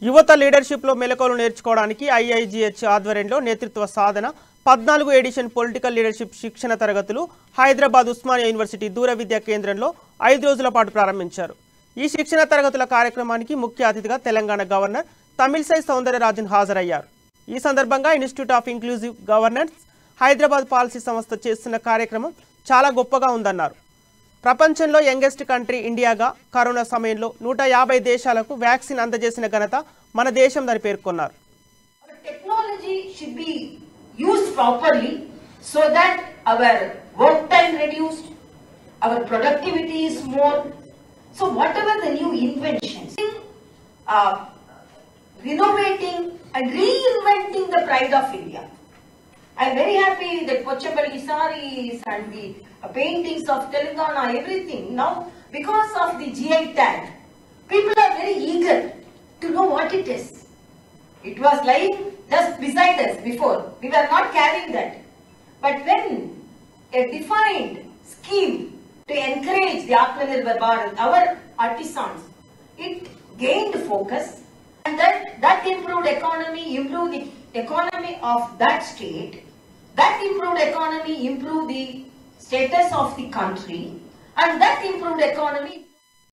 యువత లీడర్షిప్ లో మెలకువలు నేర్చుకోవడానికి ఐఐజిహెచ్ ఆధ్వర్యంలో నేతృత్వ సాధన 14 ఎడిషన్ పొలిటికల్ లీడర్షిప్ శిక్షణ తరగతులు హైదరాబాద్ ఉస్మానియా యూనివర్సిటీ దూర విద్యా కేంద్రంలో 5 రోజుల పాటు ప్రారంభించారు। ఈ శిక్షణ తరగతుల కార్యక్రమానికి ముఖ్య అతిథిగా తెలంగాణ గవర్నర్ తమిళసై సౌందరరాజన్ హాజరయ్యారు। ఈ సందర్భంగా institute of inclusive governance Hyderabad policy సంస్థ చేస్తున్న కార్యక్రమం చాలా గొప్పగా ఉందన్నారు। ప్రపంచంలో యంగెస్ట్ కంట్రీ ఇండియాగా కరోనా సమయంలో 150 దేశాలకు వ్యాక్సిన్ అందజేసిన ఘనత మన దేశందని పేర్కొన్నారు। Technology should be used properly so that our work time reduced, our productivity is more. So whatever the new inventions, renovating and reinventing the pride of India. I am very happy that Pochampalli sarees and the paintings of Telangana, everything now because of the GI tag, people are very eager to know what it is. It was lying just beside us before. We were not carrying that. But when a defined scheme to encourage the Atmanirbhar Bharat, our artisans, it gained focus, and that improved economy, improved the economy of that state. That improved economy improved the status of the country, and that improved economy